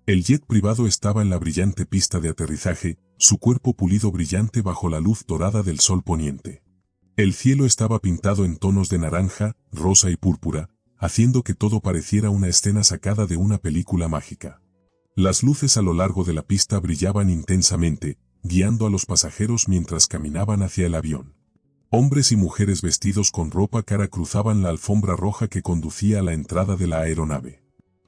El jet privado estaba en la brillante pista de aterrizaje, su cuerpo pulido brillante bajo la luz dorada del sol poniente. El cielo estaba pintado en tonos de naranja, rosa y púrpura, haciendo que todo pareciera una escena sacada de una película mágica. Las luces a lo largo de la pista brillaban intensamente, guiando a los pasajeros mientras caminaban hacia el avión. Hombres y mujeres vestidos con ropa cara cruzaban la alfombra roja que conducía a la entrada de la aeronave.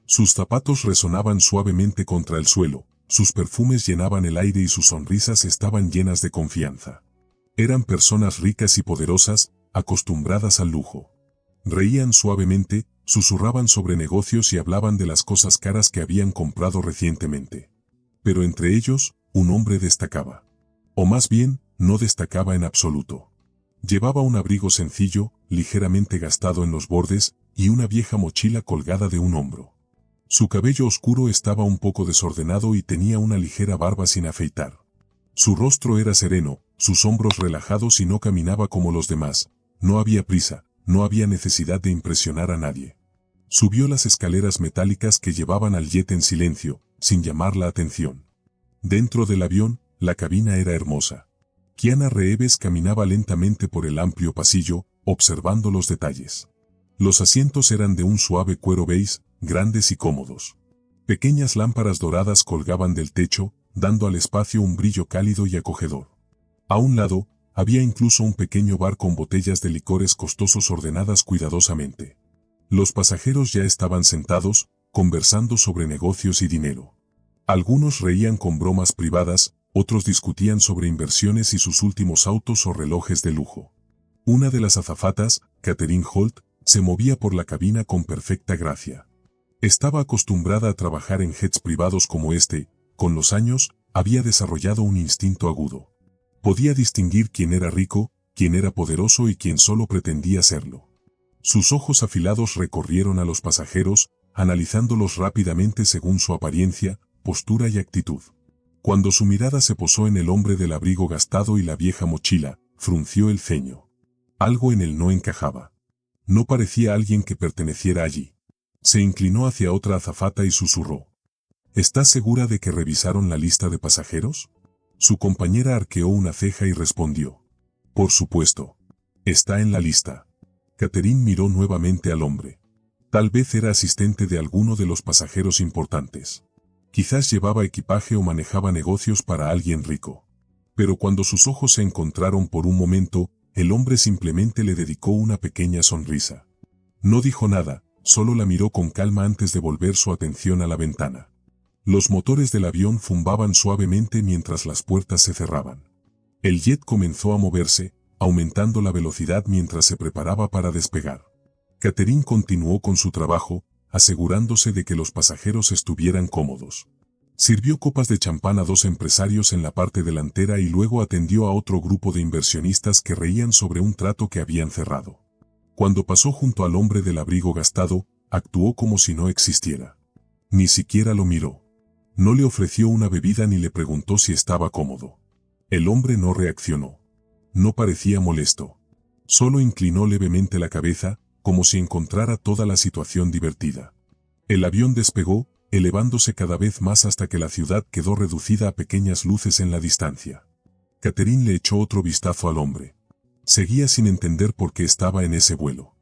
Sus zapatos resonaban suavemente contra el suelo, sus perfumes llenaban el aire y sus sonrisas estaban llenas de confianza. Eran personas ricas y poderosas, acostumbradas al lujo. Reían suavemente, susurraban sobre negocios y hablaban de las cosas caras que habían comprado recientemente. Pero entre ellos, un hombre destacaba. O más bien, no destacaba en absoluto. Llevaba un abrigo sencillo, ligeramente gastado en los bordes, y una vieja mochila colgada de un hombro. Su cabello oscuro estaba un poco desordenado y tenía una ligera barba sin afeitar. Su rostro era sereno, sus hombros relajados y no caminaba como los demás. No había prisa, no había necesidad de impresionar a nadie. Subió las escaleras metálicas que llevaban al jet en silencio, sin llamar la atención. Dentro del avión, la cabina era hermosa. Keanu Reeves caminaba lentamente por el amplio pasillo, observando los detalles. Los asientos eran de un suave cuero beige, grandes y cómodos. Pequeñas lámparas doradas colgaban del techo, dando al espacio un brillo cálido y acogedor. A un lado, había incluso un pequeño bar con botellas de licores costosos ordenadas cuidadosamente. Los pasajeros ya estaban sentados, conversando sobre negocios y dinero. Algunos reían con bromas privadas, otros discutían sobre inversiones y sus últimos autos o relojes de lujo. Una de las azafatas, Katherine Holt, se movía por la cabina con perfecta gracia. Estaba acostumbrada a trabajar en jets privados como este. Con los años, había desarrollado un instinto agudo. Podía distinguir quién era rico, quién era poderoso y quién solo pretendía serlo. Sus ojos afilados recorrieron a los pasajeros, analizándolos rápidamente según su apariencia, postura y actitud. Cuando su mirada se posó en el hombre del abrigo gastado y la vieja mochila, frunció el ceño. Algo en él no encajaba. No parecía alguien que perteneciera allí. Se inclinó hacia otra azafata y susurró. ¿Estás segura de que revisaron la lista de pasajeros? Su compañera arqueó una ceja y respondió. Por supuesto. Está en la lista. Katherine miró nuevamente al hombre. Tal vez era asistente de alguno de los pasajeros importantes. Quizás llevaba equipaje o manejaba negocios para alguien rico. Pero cuando sus ojos se encontraron por un momento, el hombre simplemente le dedicó una pequeña sonrisa. No dijo nada, solo la miró con calma antes de volver su atención a la ventana. Los motores del avión zumbaban suavemente mientras las puertas se cerraban. El jet comenzó a moverse, aumentando la velocidad mientras se preparaba para despegar. Katherine continuó con su trabajo, asegurándose de que los pasajeros estuvieran cómodos. Sirvió copas de champán a dos empresarios en la parte delantera y luego atendió a otro grupo de inversionistas que reían sobre un trato que habían cerrado. Cuando pasó junto al hombre del abrigo gastado, actuó como si no existiera. Ni siquiera lo miró. No le ofreció una bebida ni le preguntó si estaba cómodo. El hombre no reaccionó. No parecía molesto. Solo inclinó levemente la cabeza, como si encontrara toda la situación divertida. El avión despegó, elevándose cada vez más hasta que la ciudad quedó reducida a pequeñas luces en la distancia. Katherine le echó otro vistazo al hombre. Seguía sin entender por qué estaba en ese vuelo.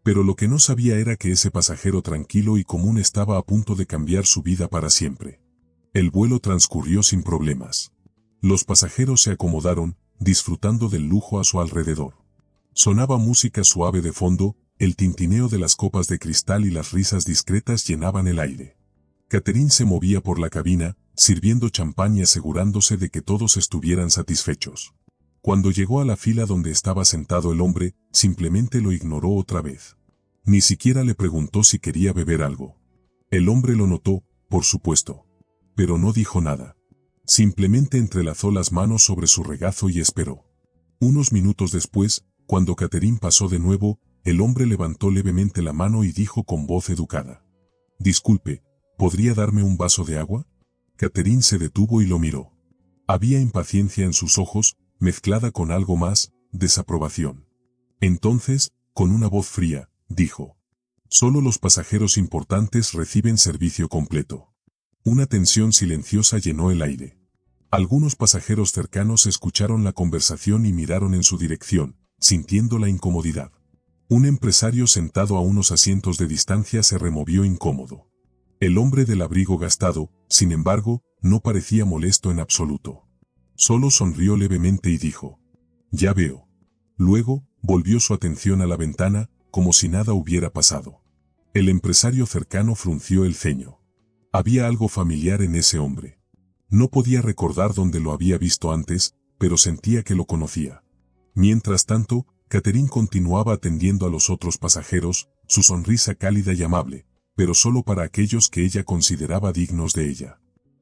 Pero lo que no sabía era que ese pasajero tranquilo y común estaba a punto de cambiar su vida para siempre. El vuelo transcurrió sin problemas. Los pasajeros se acomodaron, disfrutando del lujo a su alrededor. Sonaba música suave de fondo, el tintineo de las copas de cristal y las risas discretas llenaban el aire. Katherine se movía por la cabina, sirviendo champán y asegurándose de que todos estuvieran satisfechos. Cuando llegó a la fila donde estaba sentado el hombre, simplemente lo ignoró otra vez. Ni siquiera le preguntó si quería beber algo. El hombre lo notó, por supuesto. Pero no dijo nada. Simplemente entrelazó las manos sobre su regazo y esperó. Unos minutos después, cuando Katherine pasó de nuevo, el hombre levantó levemente la mano y dijo con voz educada. Disculpe, ¿podría darme un vaso de agua? Katherine se detuvo y lo miró. Había impaciencia en sus ojos, mezclada con algo más, desaprobación. Entonces, con una voz fría, dijo. Solo los pasajeros importantes reciben servicio completo. Una tensión silenciosa llenó el aire. Algunos pasajeros cercanos escucharon la conversación y miraron en su dirección, sintiendo la incomodidad. Un empresario sentado a unos asientos de distancia se removió incómodo. El hombre del abrigo gastado, sin embargo, no parecía molesto en absoluto. Solo sonrió levemente y dijo: «Ya veo». Luego, volvió su atención a la ventana, como si nada hubiera pasado. El empresario cercano frunció el ceño. Había algo familiar en ese hombre. No podía recordar dónde lo había visto antes, pero sentía que lo conocía. Mientras tanto, Catherine continuaba atendiendo a los otros pasajeros, su sonrisa cálida y amable, pero solo para aquellos que ella consideraba dignos de ella.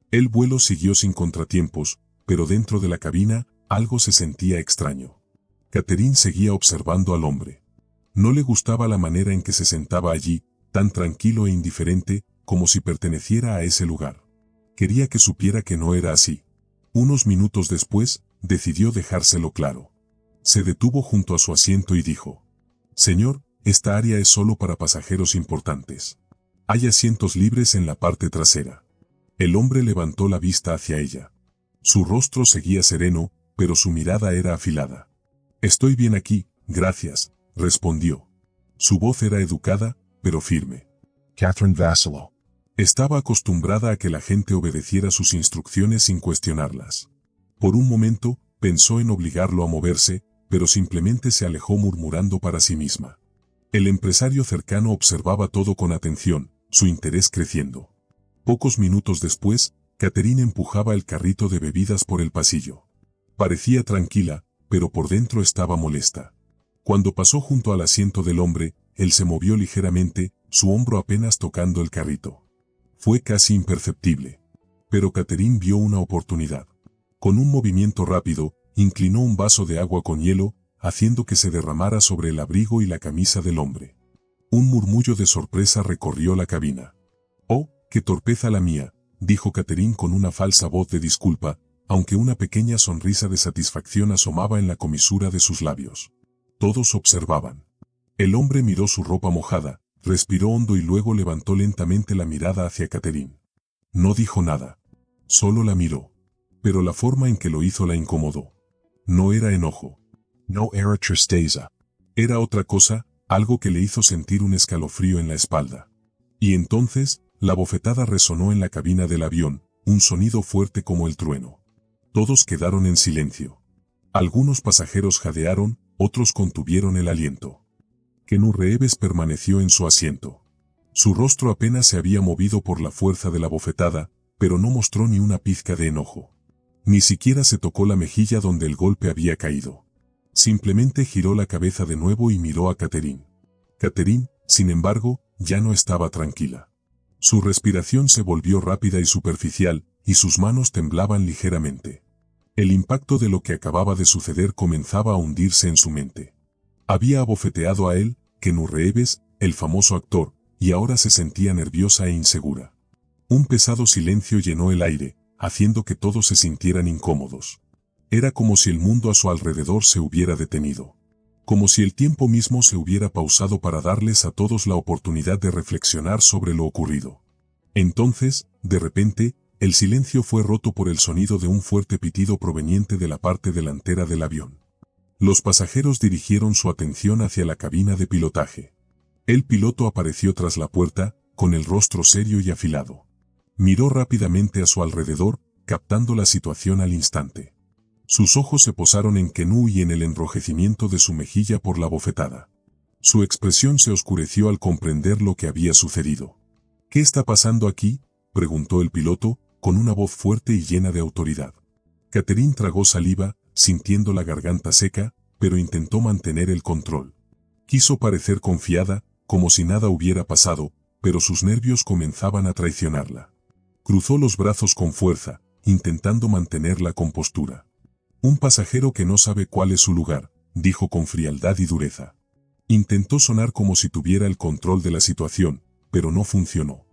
El vuelo siguió sin contratiempos, pero dentro de la cabina, algo se sentía extraño. Catherine seguía observando al hombre. No le gustaba la manera en que se sentaba allí, tan tranquilo e indiferente, como si perteneciera a ese lugar. Quería que supiera que no era así. Unos minutos después, decidió dejárselo claro. Se detuvo junto a su asiento y dijo: «Señor, esta área es solo para pasajeros importantes. Hay asientos libres en la parte trasera». El hombre levantó la vista hacia ella. Su rostro seguía sereno, pero su mirada era afilada. «Estoy bien aquí, gracias», respondió. Su voz era educada, pero firme. Catherine vaciló. Estaba acostumbrada a que la gente obedeciera sus instrucciones sin cuestionarlas. Por un momento, pensó en obligarlo a moverse, pero simplemente se alejó murmurando para sí misma. El empresario cercano observaba todo con atención, su interés creciendo. Pocos minutos después, Catherine empujaba el carrito de bebidas por el pasillo. Parecía tranquila, pero por dentro estaba molesta. Cuando pasó junto al asiento del hombre, él se movió ligeramente, su hombro apenas tocando el carrito. Fue casi imperceptible. Pero Catherine vio una oportunidad. Con un movimiento rápido, inclinó un vaso de agua con hielo, haciendo que se derramara sobre el abrigo y la camisa del hombre. Un murmullo de sorpresa recorrió la cabina. «Oh, qué torpeza la mía», dijo Catherine con una falsa voz de disculpa, aunque una pequeña sonrisa de satisfacción asomaba en la comisura de sus labios. Todos observaban. El hombre miró su ropa mojada, respiró hondo y luego levantó lentamente la mirada hacia Catherine. No dijo nada. Solo la miró. Pero la forma en que lo hizo la incomodó. No era enojo. No era tristeza. Era otra cosa, algo que le hizo sentir un escalofrío en la espalda. Y entonces, la bofetada resonó en la cabina del avión, un sonido fuerte como el trueno. Todos quedaron en silencio. Algunos pasajeros jadearon, otros contuvieron el aliento. Keanu Reeves permaneció en su asiento. Su rostro apenas se había movido por la fuerza de la bofetada, pero no mostró ni una pizca de enojo. Ni siquiera se tocó la mejilla donde el golpe había caído. Simplemente giró la cabeza de nuevo y miró a Catherine. Catherine, sin embargo, ya no estaba tranquila. Su respiración se volvió rápida y superficial, y sus manos temblaban ligeramente. El impacto de lo que acababa de suceder comenzaba a hundirse en su mente. Había abofeteado a él, Keanu Reeves, el famoso actor, y ahora se sentía nerviosa e insegura. Un pesado silencio llenó el aire, haciendo que todos se sintieran incómodos. Era como si el mundo a su alrededor se hubiera detenido. Como si el tiempo mismo se hubiera pausado para darles a todos la oportunidad de reflexionar sobre lo ocurrido. Entonces, de repente, el silencio fue roto por el sonido de un fuerte pitido proveniente de la parte delantera del avión. Los pasajeros dirigieron su atención hacia la cabina de pilotaje. El piloto apareció tras la puerta, con el rostro serio y afilado. Miró rápidamente a su alrededor, captando la situación al instante. Sus ojos se posaron en Keanu y en el enrojecimiento de su mejilla por la bofetada. Su expresión se oscureció al comprender lo que había sucedido. «¿Qué está pasando aquí?», preguntó el piloto, con una voz fuerte y llena de autoridad. Catherine tragó saliva, sintiendo la garganta seca, pero intentó mantener el control. Quiso parecer confiada, como si nada hubiera pasado, pero sus nervios comenzaban a traicionarla. Cruzó los brazos con fuerza, intentando mantener la compostura. «Un pasajero que no sabe cuál es su lugar», dijo con frialdad y dureza. Intentó sonar como si tuviera el control de la situación, pero no funcionó.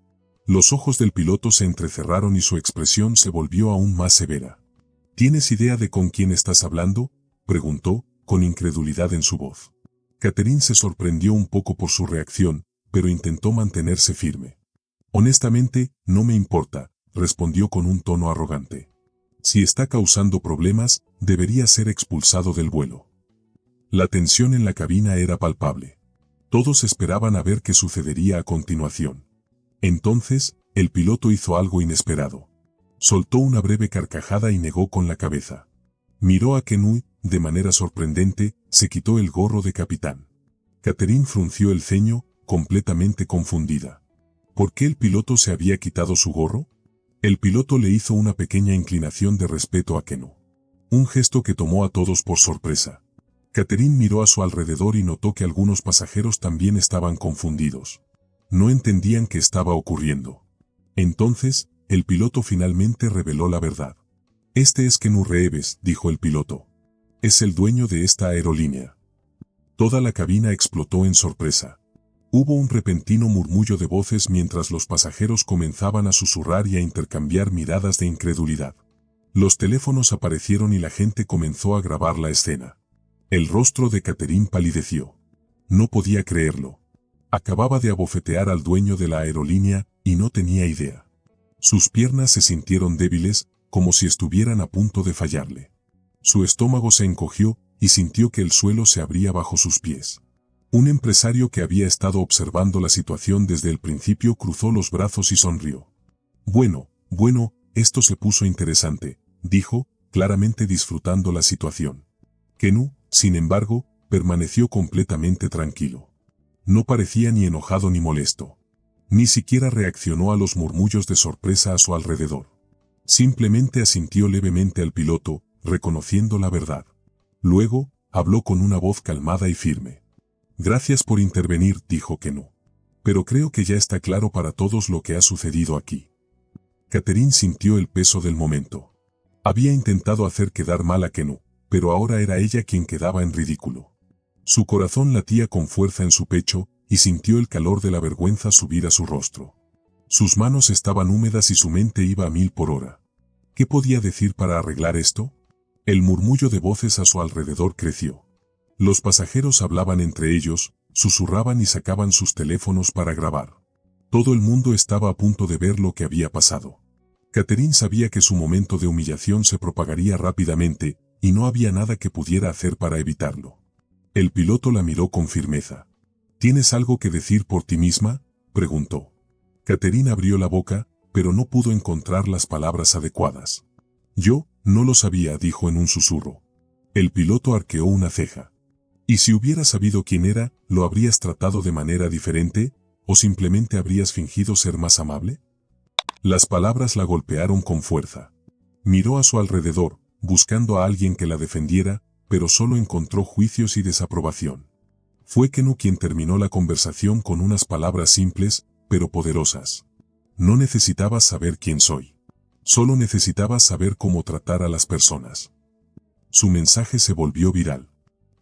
Los ojos del piloto se entrecerraron y su expresión se volvió aún más severa. «¿Tienes idea de con quién estás hablando?», preguntó, con incredulidad en su voz. Catherine se sorprendió un poco por su reacción, pero intentó mantenerse firme. «Honestamente, no me importa», respondió con un tono arrogante. Si está causando problemas, debería ser expulsado del vuelo. La tensión en la cabina era palpable. Todos esperaban a ver qué sucedería a continuación. Entonces, el piloto hizo algo inesperado. Soltó una breve carcajada y negó con la cabeza. Miró a Kenui, de manera sorprendente, se quitó el gorro de capitán. Catherine frunció el ceño, completamente confundida. ¿Por qué el piloto se había quitado su gorro? El piloto le hizo una pequeña inclinación de respeto a Kenui. Un gesto que tomó a todos por sorpresa. Catherine miró a su alrededor y notó que algunos pasajeros también estaban confundidos. No entendían qué estaba ocurriendo. Entonces, el piloto finalmente reveló la verdad. Este es Kenui Reeves, dijo el piloto. Es el dueño de esta aerolínea. Toda la cabina explotó en sorpresa. Hubo un repentino murmullo de voces mientras los pasajeros comenzaban a susurrar y a intercambiar miradas de incredulidad. Los teléfonos aparecieron y la gente comenzó a grabar la escena. El rostro de Catherine palideció. No podía creerlo. Acababa de abofetear al dueño de la aerolínea y no tenía idea. Sus piernas se sintieron débiles, como si estuvieran a punto de fallarle. Su estómago se encogió y sintió que el suelo se abría bajo sus pies. Un empresario que había estado observando la situación desde el principio cruzó los brazos y sonrió. Bueno, esto se puso interesante, dijo, claramente disfrutando la situación. Kenui, sin embargo, permaneció completamente tranquilo. No parecía ni enojado ni molesto. Ni siquiera reaccionó a los murmullos de sorpresa a su alrededor. Simplemente asintió levemente al piloto, reconociendo la verdad. Luego, habló con una voz calmada y firme. Gracias por intervenir, dijo Kenui. Pero creo que ya está claro para todos lo que ha sucedido aquí. Catherine sintió el peso del momento. Había intentado hacer quedar mal a Kenui, pero ahora era ella quien quedaba en ridículo. Su corazón latía con fuerza en su pecho, y sintió el calor de la vergüenza subir a su rostro. Sus manos estaban húmedas y su mente iba a 1000 por hora. ¿Qué podía decir para arreglar esto? El murmullo de voces a su alrededor creció. Los pasajeros hablaban entre ellos, susurraban y sacaban sus teléfonos para grabar. Todo el mundo estaba a punto de ver lo que había pasado. Catherine sabía que su momento de humillación se propagaría rápidamente, y no había nada que pudiera hacer para evitarlo. El piloto la miró con firmeza. ¿Tienes algo que decir por ti misma?, preguntó. Catherine abrió la boca, pero no pudo encontrar las palabras adecuadas. Yo, no lo sabía, dijo en un susurro. El piloto arqueó una ceja. ¿Y si hubieras sabido quién era, lo habrías tratado de manera diferente, o simplemente habrías fingido ser más amable? Las palabras la golpearon con fuerza. Miró a su alrededor, buscando a alguien que la defendiera, pero solo encontró juicios y desaprobación. Fue Kenui quien terminó la conversación con unas palabras simples, pero poderosas. No necesitabas saber quién soy. Solo necesitabas saber cómo tratar a las personas. Su mensaje se volvió viral.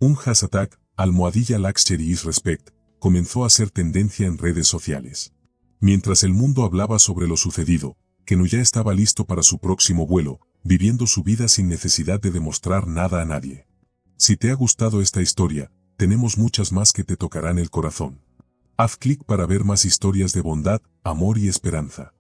Un hashtag, #LaxCherisRespect, comenzó a ser tendencia en redes sociales. Mientras el mundo hablaba sobre lo sucedido, Kenui ya estaba listo para su próximo vuelo, viviendo su vida sin necesidad de demostrar nada a nadie. Si te ha gustado esta historia, tenemos muchas más que te tocarán el corazón. Haz clic para ver más historias de bondad, amor y esperanza.